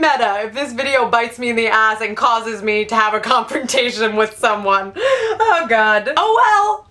meta if this video bites me in the ass and causes me to have a confrontation with someone. Oh god. Oh well.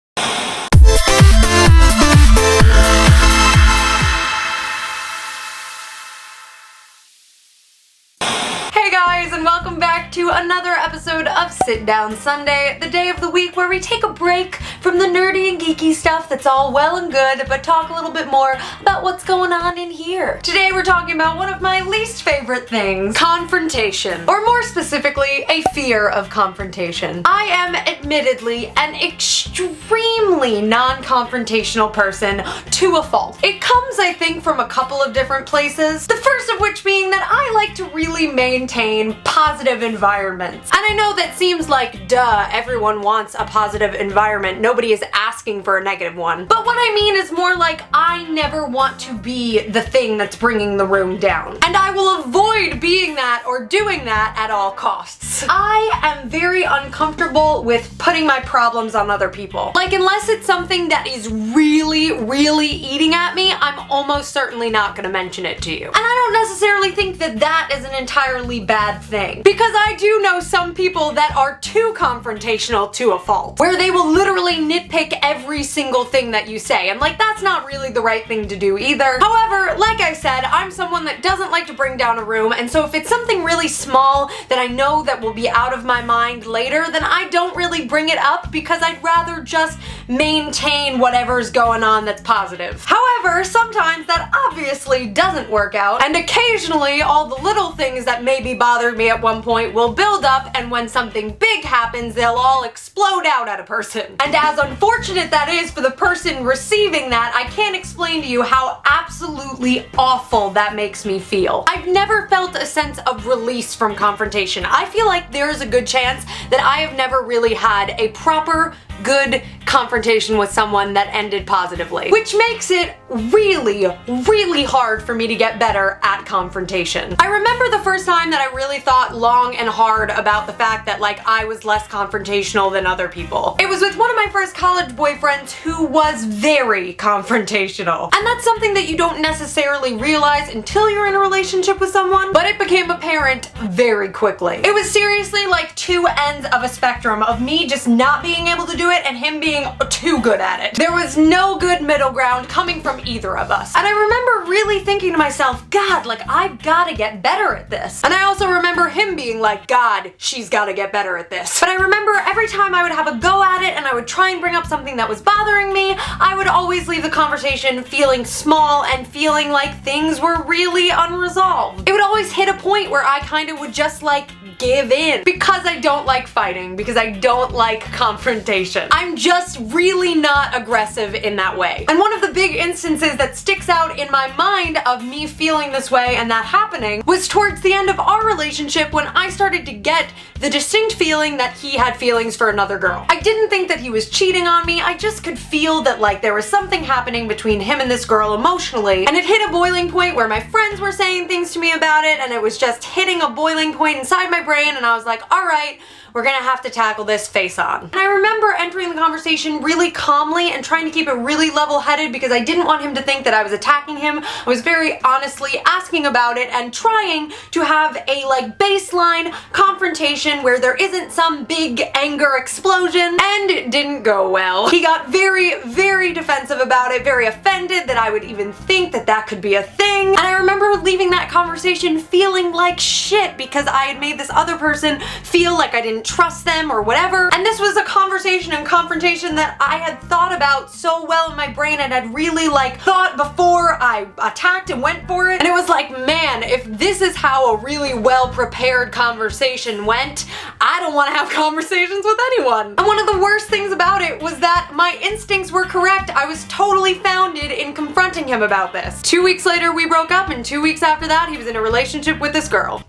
Hey guys, and welcome back to another episode of Sit Down Sunday, the day of the week where we take a break from the nerdy and geeky stuff that's all well and good, but talk a little bit more about what's going on in here. Today we're talking about one of my least favorite things, confrontation, or more specifically, a fear of confrontation. I am admittedly an extremely non-confrontational person to a fault. It comes, I think, from a couple of different places, the first of which being that I like to really maintain positive environments. And I know that seems like, duh, everyone wants a positive environment. Nobody is asking for a negative one. But what I mean is more like I never want to be the thing that's bringing the room down. And I will avoid being that or doing that at all costs. I am very uncomfortable with putting my problems on other people. Like, unless it's something that is really, really eating at me, I'm almost certainly not gonna mention it to you. And I don't necessarily think that that is an entirely bad thing, because I do know some people that are too confrontational to a fault, where they will literally nitpick every single thing that you say, and like, that's not really the right thing to do either. However, like I said, I'm someone that doesn't like to bring down a room, and so if it's something really small that I know that will be out of my mind later, then I don't really bring it up, because I'd rather just maintain whatever's going on that's positive. However, sometimes that obviously doesn't work out, and occasionally all the little things that maybe bothered me at one point will build up, and when something big happens, they'll all explode out at a person. And as unfortunate that is for the person receiving that, I can't explain to you how absolutely awful that makes me feel. I've never felt a sense of release from confrontation. I feel like there's a good chance that I have never really had a proper, good confrontation with someone that ended positively, which makes it really, really hard for me to get better at confrontation. I remember the first time that I really thought long and hard about the fact that like I was less confrontational than other people. It was with one of my first college boyfriends who was very confrontational. And that's something that you don't necessarily realize until you're in a relationship with someone, but it became apparent very quickly. It was seriously like two ends of a spectrum of me just not being able to do it and him being too good at it. There was no good middle ground coming from either of us. And I remember really thinking to myself, God, like, I've gotta get better at this. And I also remember him being like, God, she's gotta get better at this. But I remember every time I would have a go at it and I would try and bring up something that was bothering me, I would always leave the conversation feeling small and feeling like things were really unresolved. It would always hit a point where I kind of would just like give in, because I don't like fighting, because I don't like confrontation. I'm just really not aggressive in that way. And one of the big instances that sticks out in my mind of me feeling this way and that happening was towards the end of our relationship, when I started to get the distinct feeling that he had feelings for another girl. I didn't think that he was cheating on me, I just could feel that like there was something happening between him and this girl emotionally, and it hit a boiling point where my friends were saying things to me about it, and it was just hitting a boiling point inside my brain, and I was like, alright, we're gonna have to tackle this face on. And I remember entering the conversation really calmly and trying to keep it really level-headed, because I didn't want him to think that I was attacking him. I was very honestly asking about it and trying to have a like baseline confrontation where there isn't some big anger explosion, and it didn't go well. He got very, very defensive about it, very offended that I would even think that that could be a thing. And I remember leaving that conversation feeling like shit, because I had made this other person feel like I didn't trust them or whatever. And this was a conversation and confrontation that I had thought about so well in my brain and had really like thought before I attacked and went for it. And it was like, man, if this is how a really well prepared conversation went, I don't want to have conversations with anyone. And one of the worst things about it was that my instincts were correct. I was totally founded in confronting him about this. 2 weeks later we broke up, and 2 weeks after that he was in a relationship with this girl.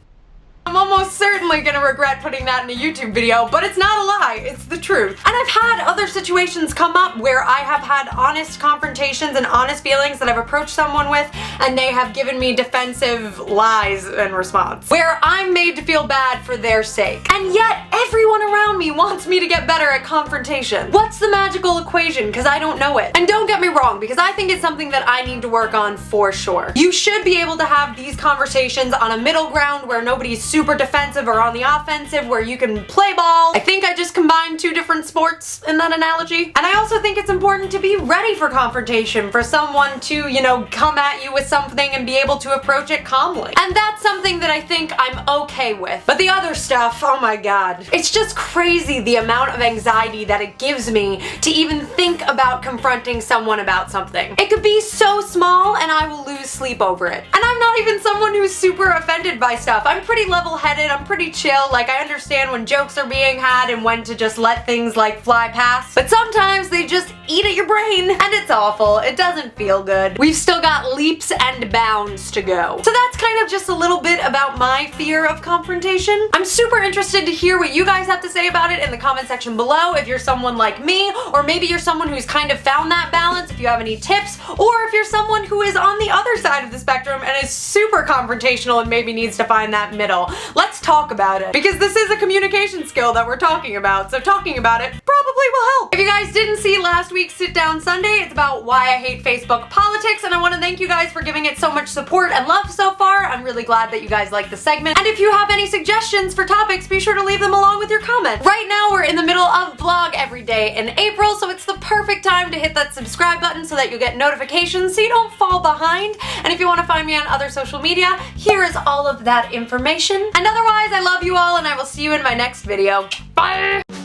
I'm almost certainly gonna regret putting that in a YouTube video, but it's not a lie, it's the truth. And I've had other situations come up where I have had honest confrontations and honest feelings that I've approached someone with, and they have given me defensive lies in response, where I'm made to feel bad for their sake. And yet, everyone around me wants me to get better at confrontation. What's the magical equation? Because I don't know it. And don't get me wrong, because I think it's something that I need to work on for sure. You should be able to have these conversations on a middle ground where nobody's super defensive or on the offensive, where you can play ball. I think I just combined two different sports in that analogy. And I also think it's important to be ready for confrontation, for someone to, you know, come at you with something and be able to approach it calmly. And that's something that I think I'm okay with. But the other stuff, oh my god. It's just crazy the amount of anxiety that it gives me to even think about confronting someone about something. It could be so small and I will lose sleep over it. And I'm not even someone who's super offended by stuff. I'm pretty level-headed, I'm pretty chill, like I understand when jokes are being had and when to just let things like fly past. But sometimes they just eat at your brain and it's awful. It doesn't feel good. We've still got leaps and bounds to go. So that's kind of just a little bit about my fear of confrontation. I'm super interested to hear what you guys have to say about it in the comment section below, if you're someone like me, or maybe you're someone who's kind of found that balance, if you have any tips, or if you're someone who is on the other side of the spectrum and is super confrontational and maybe needs to find that middle. Let's talk about it, because this is a communication skill that we're talking about, so talking about it probably will help. If you guys didn't see last week's Sit Down Sunday, it's about why I hate Facebook politics, and I want to thank you guys for giving it so much support and love so far. I'm really glad that you guys like the segment, and if you have any suggestions for topics, be sure to leave them along with your comment. Right now we're in the middle of vlog every day in April, so it's the perfect time to hit that subscribe button so that you get notifications so you don't fall behind. And if you want to find me on other social media, here is all of that information. And otherwise, I love you all and I will see you in my next video. Bye!